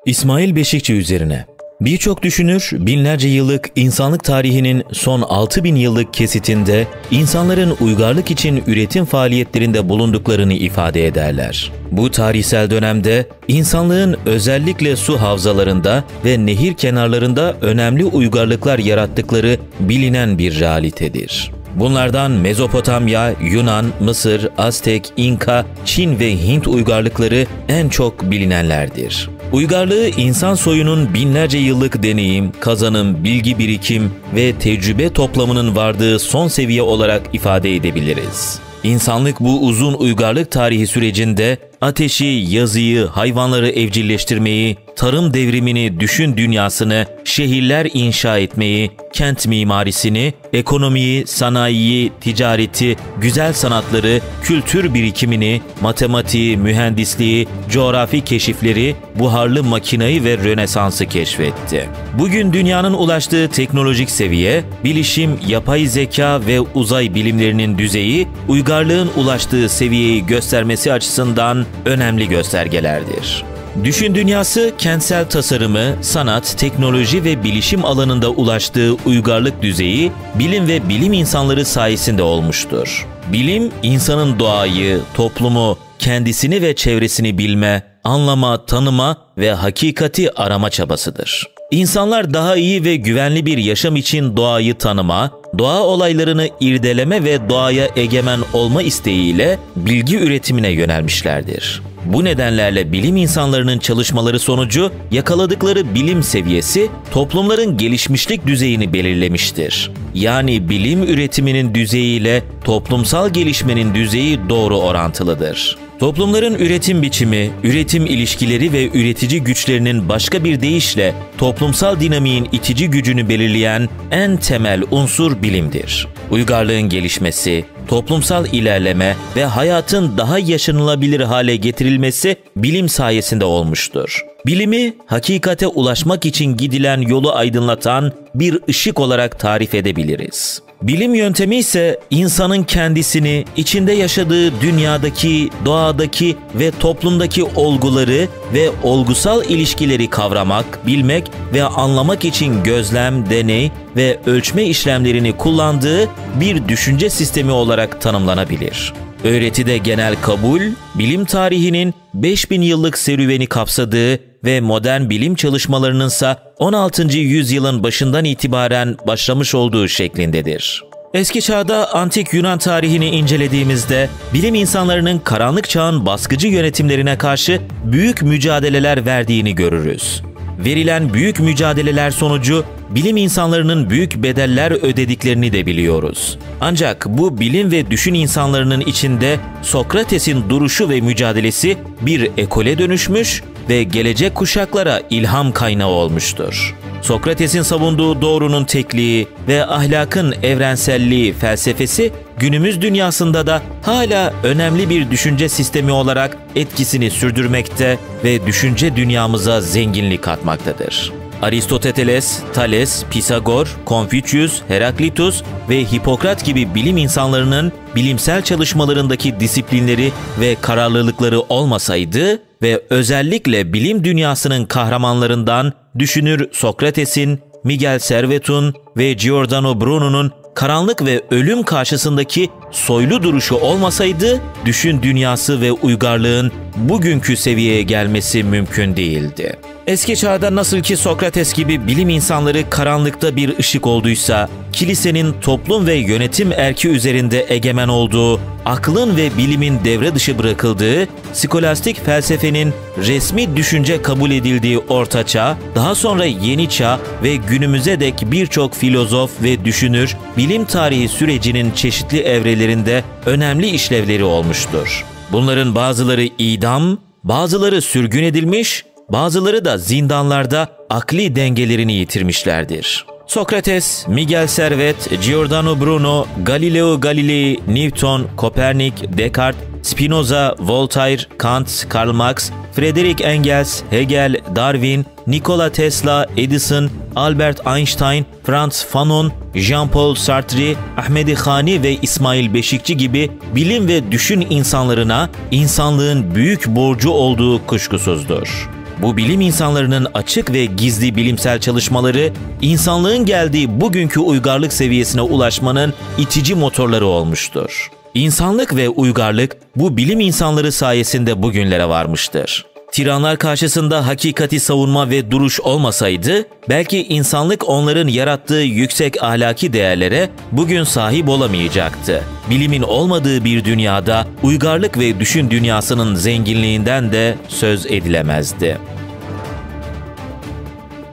İsmail Beşikçi üzerine. Birçok düşünür, binlerce yıllık insanlık tarihinin son 6000 yıllık kesitinde insanların uygarlık için üretim faaliyetlerinde bulunduklarını ifade ederler. Bu tarihsel dönemde insanlığın özellikle su havzalarında ve nehir kenarlarında önemli uygarlıklar yarattıkları bilinen bir realitedir. Bunlardan Mezopotamya, Yunan, Mısır, Aztek, İnka, Çin ve Hint uygarlıkları en çok bilinenlerdir. Uygarlığı insan soyunun binlerce yıllık deneyim, kazanım, bilgi birikim ve tecrübe toplamının vardığı son seviye olarak ifade edebiliriz. İnsanlık bu uzun uygarlık tarihi sürecinde ateşi, yazıyı, hayvanları evcilleştirmeyi, tarım devrimini, düşün dünyasını, şehirler inşa etmeyi, kent mimarisini, ekonomiyi, sanayiyi, ticareti, güzel sanatları, kültür birikimini, matematiği, mühendisliği, coğrafi keşifleri, buharlı makinayı ve Rönesans'ı keşfetti. Bugün dünyanın ulaştığı teknolojik seviye, bilişim, yapay zeka ve uzay bilimlerinin düzeyi, uygarlığın ulaştığı seviyeyi göstermesi açısından önemli göstergelerdir. Düşün dünyası, kentsel tasarımı, sanat, teknoloji ve bilişim alanında ulaştığı uygarlık düzeyi, bilim ve bilim insanları sayesinde olmuştur. Bilim, insanın doğayı, toplumu, kendisini ve çevresini bilme, anlama, tanıma ve hakikati arama çabasıdır. İnsanlar daha iyi ve güvenli bir yaşam için doğayı tanıma, doğa olaylarını irdeleme ve doğaya egemen olma isteğiyle bilgi üretimine yönelmişlerdir. Bu nedenlerle bilim insanlarının çalışmaları sonucu yakaladıkları bilim seviyesi toplumların gelişmişlik düzeyini belirlemiştir. Yani bilim üretiminin düzeyiyle toplumsal gelişmenin düzeyi doğru orantılıdır. Toplumların üretim biçimi, üretim ilişkileri ve üretici güçlerinin başka bir deyişle toplumsal dinamiğin itici gücünü belirleyen en temel unsur bilimdir. Uygarlığın gelişmesi, toplumsal ilerleme ve hayatın daha yaşanılabilir hale getirilmesi bilim sayesinde olmuştur. Bilimi, hakikate ulaşmak için gidilen yolu aydınlatan bir ışık olarak tarif edebiliriz. Bilim yöntemi ise insanın kendisini, içinde yaşadığı dünyadaki, doğadaki ve toplumdaki olguları ve olgusal ilişkileri kavramak, bilmek ve anlamak için gözlem, deney ve ölçme işlemlerini kullandığı bir düşünce sistemi olarak tanımlanabilir. Öğretide genel kabul, bilim tarihinin 5000 yıllık serüveni kapsadığı ve modern bilim çalışmalarının ise 16. yüzyılın başından itibaren başlamış olduğu şeklindedir. Eski çağda antik Yunan tarihini incelediğimizde bilim insanlarının karanlık çağın baskıcı yönetimlerine karşı büyük mücadeleler verdiğini görürüz. Verilen büyük mücadeleler sonucu bilim insanlarının büyük bedeller ödediklerini de biliyoruz. Ancak bu bilim ve düşün insanlarının içinde Sokrates'in duruşu ve mücadelesi bir ekole dönüşmüş ve gelecek kuşaklara ilham kaynağı olmuştur. Sokrates'in savunduğu doğrunun tekliği ve ahlakın evrenselliği felsefesi günümüz dünyasında da hala önemli bir düşünce sistemi olarak etkisini sürdürmekte ve düşünce dünyamıza zenginlik katmaktadır. Aristoteles, Thales, Pisagor, Konfüçyüs, Heraklitus ve Hipokrat gibi bilim insanlarının bilimsel çalışmalarındaki disiplinleri ve kararlılıkları olmasaydı ve özellikle bilim dünyasının kahramanlarından düşünür Sokrates'in, Miguel Servet'un ve Giordano Bruno'nun karanlık ve ölüm karşısındaki soylu duruşu olmasaydı, düşün dünyası ve uygarlığın bugünkü seviyeye gelmesi mümkün değildi. Eski çağda nasıl ki Sokrates gibi bilim insanları karanlıkta bir ışık olduysa, kilisenin toplum ve yönetim erki üzerinde egemen olduğu, aklın ve bilimin devre dışı bırakıldığı, skolastik felsefenin resmi düşünce kabul edildiği Orta Çağ, daha sonra Yeni Çağ ve günümüze dek birçok filozof ve düşünür, bilim tarihi sürecinin çeşitli evrelerinde önemli işlevleri olmuştur. Bunların bazıları idam, bazıları sürgün edilmiş, bazıları da zindanlarda akli dengelerini yitirmişlerdir. Sokrates, Miguel Servet, Giordano Bruno, Galileo Galilei, Newton, Kopernik, Descartes, Spinoza, Voltaire, Kant, Karl Marx, Friedrich Engels, Hegel, Darwin, Nikola Tesla, Edison, Albert Einstein, Franz Fanon, Jean-Paul Sartre, Ahmedi Hani ve İsmail Beşikçi gibi bilim ve düşün insanlarına insanlığın büyük borcu olduğu kuşkusuzdur. Bu bilim insanlarının açık ve gizli bilimsel çalışmaları, insanlığın geldiği bugünkü uygarlık seviyesine ulaşmanın itici motorları olmuştur. İnsanlık ve uygarlık bu bilim insanları sayesinde bugünlere varmıştır. Tiranlar karşısında hakikati savunma ve duruş olmasaydı, belki insanlık onların yarattığı yüksek ahlaki değerlere bugün sahip olamayacaktı. Bilimin olmadığı bir dünyada uygarlık ve düşün dünyasının zenginliğinden de söz edilemezdi.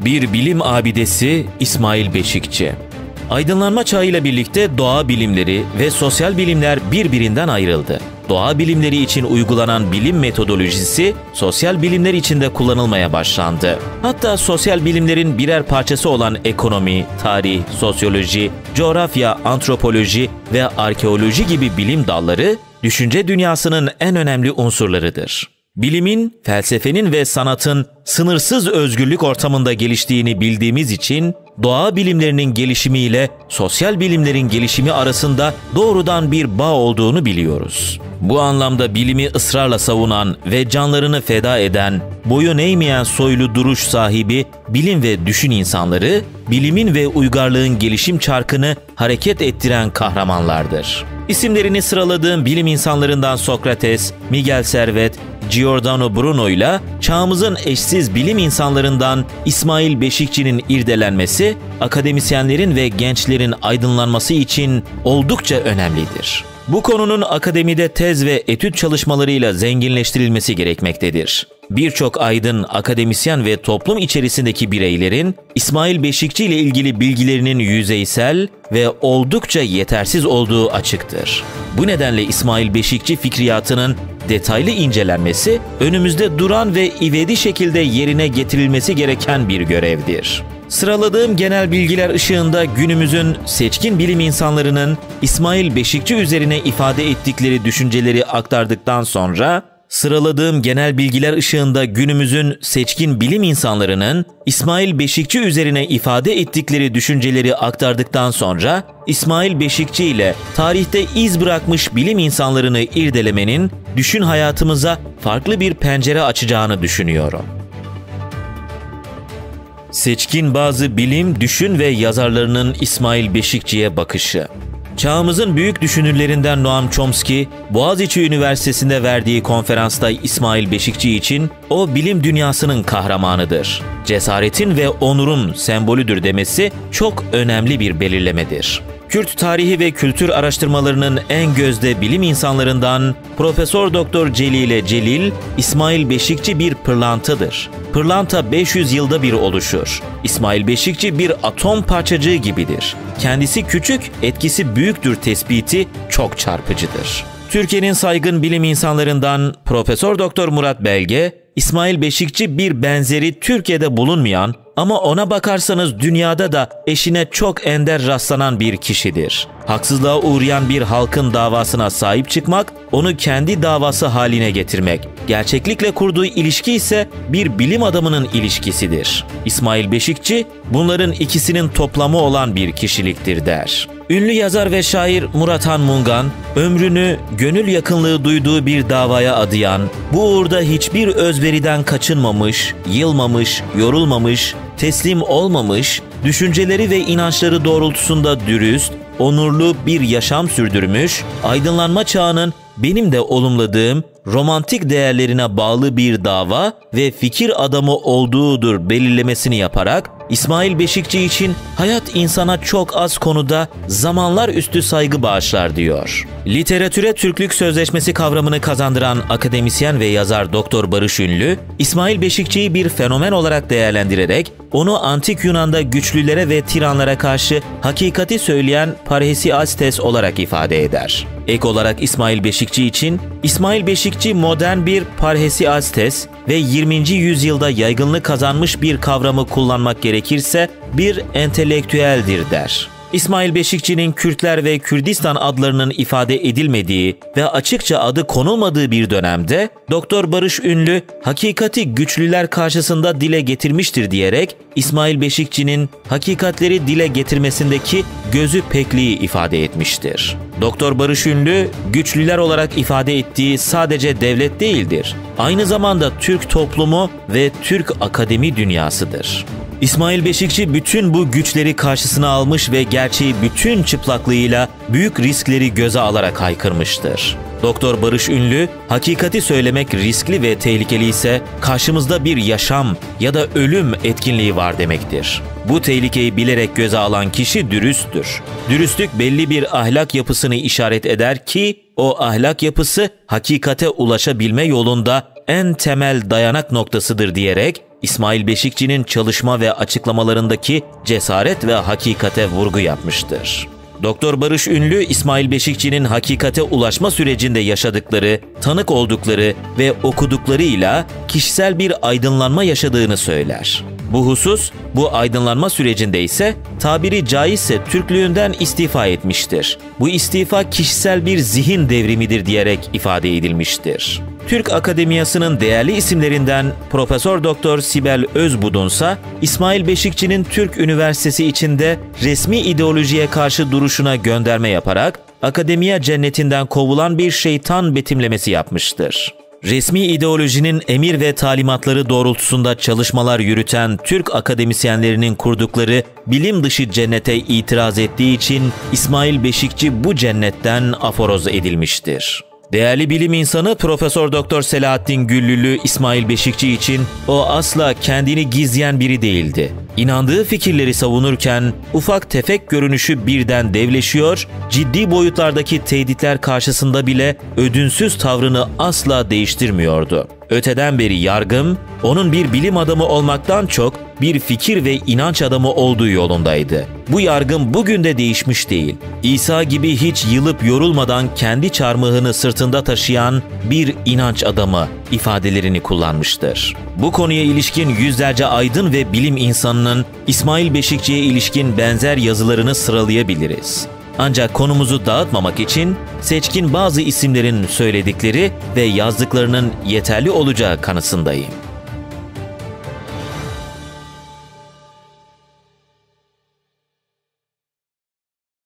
Bir bilim abidesi İsmail Beşikçi. Aydınlanma çağıyla birlikte doğa bilimleri ve sosyal bilimler birbirinden ayrıldı. Doğa bilimleri için uygulanan bilim metodolojisi sosyal bilimler için de kullanılmaya başlandı. Hatta sosyal bilimlerin birer parçası olan ekonomi, tarih, sosyoloji, coğrafya, antropoloji ve arkeoloji gibi bilim dalları düşünce dünyasının en önemli unsurlarıdır. Bilimin, felsefenin ve sanatın sınırsız özgürlük ortamında geliştiğini bildiğimiz için doğa bilimlerinin gelişimiyle sosyal bilimlerin gelişimi arasında doğrudan bir bağ olduğunu biliyoruz. Bu anlamda bilimi ısrarla savunan ve canlarını feda eden, boyun eğmeyen soylu duruş sahibi bilim ve düşün insanları, bilimin ve uygarlığın gelişim çarkını hareket ettiren kahramanlardır. İsimlerini sıraladığım bilim insanlarından Sokrates, Miguel Servet, Giordano Bruno ile çağımızın eşsiz bilim insanlarından İsmail Beşikçi'nin irdelenmesi, akademisyenlerin ve gençlerin aydınlanması için oldukça önemlidir. Bu konunun akademide tez ve etüt çalışmalarıyla zenginleştirilmesi gerekmektedir. Birçok aydın, akademisyen ve toplum içerisindeki bireylerin İsmail Beşikçi ile ilgili bilgilerinin yüzeysel ve oldukça yetersiz olduğu açıktır. Bu nedenle İsmail Beşikçi fikriyatının detaylı incelenmesi, önümüzde duran ve ivedi şekilde yerine getirilmesi gereken bir görevdir. Sıraladığım genel bilgiler ışığında günümüzün seçkin bilim insanlarının İsmail Beşikçi üzerine ifade ettikleri düşünceleri aktardıktan sonra, İsmail Beşikçi ile tarihte iz bırakmış bilim insanlarını irdelemenin düşün hayatımıza farklı bir pencere açacağını düşünüyorum. Seçkin bazı bilim, düşün ve yazarlarının İsmail Beşikçi'ye bakışı. Çağımızın büyük düşünürlerinden Noam Chomsky, Boğaziçi Üniversitesi'nde verdiği konferansta İsmail Beşikçi için o bilim dünyasının kahramanıdır, cesaretin ve onurun sembolüdür demesi çok önemli bir belirlemedir. Kürt tarihi ve kültür araştırmalarının en gözde bilim insanlarından Profesör Doktor Celile Celil, İsmail Beşikçi bir pırlantadır. Pırlanta 500 yılda bir oluşur. İsmail Beşikçi bir atom parçacığı gibidir. Kendisi küçük, etkisi büyüktür tespiti çok çarpıcıdır. Türkiye'nin saygın bilim insanlarından Profesör Doktor Murat Belge, İsmail Beşikçi bir benzeri Türkiye'de bulunmayan ama ona bakarsanız dünyada da eşine çok ender rastlanan bir kişidir. Haksızlığa uğrayan bir halkın davasına sahip çıkmak, onu kendi davası haline getirmek. Gerçeklikle kurduğu ilişki ise bir bilim adamının ilişkisidir. İsmail Beşikçi, bunların ikisinin toplamı olan bir kişiliktir der. Ünlü yazar ve şair Murat Han Mungan, ömrünü gönül yakınlığı duyduğu bir davaya adayan, bu uğurda hiçbir özveriden kaçınmamış, yılmamış, yorulmamış, teslim olmamış, düşünceleri ve inançları doğrultusunda dürüst, onurlu bir yaşam sürdürmüş, aydınlanma çağının benim de olumladığım romantik değerlerine bağlı bir dava ve fikir adamı olduğudur belirlemesini yaparak İsmail Beşikçi için hayat insana çok az konuda zamanlar üstü saygı bağışlar diyor. Literatüre Türklük Sözleşmesi kavramını kazandıran akademisyen ve yazar Doktor Barış Ünlü, İsmail Beşikçi'yi bir fenomen olarak değerlendirerek onu Antik Yunan'da güçlülere ve tiranlara karşı hakikati söyleyen Parhesiastes olarak ifade eder. Ek olarak İsmail Beşikçi için, İsmail Beşikçi modern bir Parhesiastes ve 20. yüzyılda yaygınlık kazanmış bir kavramı kullanmak gerekirse bir entelektüeldir der. İsmail Beşikçi'nin Kürtler ve Kürdistan adlarının ifade edilmediği ve açıkça adı konulmadığı bir dönemde Doktor Barış Ünlü hakikati güçlüler karşısında dile getirmiştir diyerek İsmail Beşikçi'nin hakikatleri dile getirmesindeki gözü pekliği ifade etmiştir. Doktor Barış Ünlü, güçlüler olarak ifade ettiği sadece devlet değildir. Aynı zamanda Türk toplumu ve Türk akademi dünyasıdır. İsmail Beşikçi bütün bu güçleri karşısına almış ve gerçeği bütün çıplaklığıyla büyük riskleri göze alarak haykırmıştır. Doktor Barış Ünlü, hakikati söylemek riskli ve tehlikeli ise karşımızda bir yaşam ya da ölüm etkinliği var demektir. Bu tehlikeyi bilerek göze alan kişi dürüsttür. Dürüstlük belli bir ahlak yapısını işaret eder ki o ahlak yapısı hakikate ulaşabilme yolunda en temel dayanak noktasıdır diyerek İsmail Beşikçi'nin çalışma ve açıklamalarındaki cesaret ve hakikate vurgu yapmıştır. Doktor Barış Ünlü, İsmail Beşikçi'nin hakikate ulaşma sürecinde yaşadıkları, tanık oldukları ve okuduklarıyla kişisel bir aydınlanma yaşadığını söyler. Bu husus, bu aydınlanma sürecinde ise tabiri caizse Türklüğünden istifa etmiştir. Bu istifa kişisel bir zihin devrimidir diyerek ifade edilmiştir. Türk Akademiyası'nın değerli isimlerinden Profesör Doktor Sibel Özbudunsa, İsmail Beşikçi'nin Türk Üniversitesi içinde resmi ideolojiye karşı duruşuna gönderme yaparak akademiya cennetinden kovulan bir şeytan betimlemesi yapmıştır. Resmi ideolojinin emir ve talimatları doğrultusunda çalışmalar yürüten Türk akademisyenlerinin kurdukları bilim dışı cennete itiraz ettiği için İsmail Beşikçi bu cennetten aforoz edilmiştir. Değerli bilim insanı Profesör Doktor Selahattin Güllülü İsmail Beşikçi için o asla kendini gizleyen biri değildi. İnandığı fikirleri savunurken ufak tefek görünüşü birden devleşiyor, ciddi boyutlardaki tehditler karşısında bile ödünsüz tavrını asla değiştirmiyordu. Öteden beri yargım, onun bir bilim adamı olmaktan çok bir fikir ve inanç adamı olduğu yolundaydı. Bu yargım bugün de değişmiş değil. İsa gibi hiç yılıp yorulmadan kendi çarmıhını sırtında taşıyan bir inanç adamı ifadelerini kullanmıştır. Bu konuya ilişkin yüzlerce aydın ve bilim insanının İsmail Beşikçi'ye ilişkin benzer yazılarını sıralayabiliriz. Ancak konumuzu dağıtmamak için seçkin bazı isimlerin söyledikleri ve yazdıklarının yeterli olacağı kanısındayım.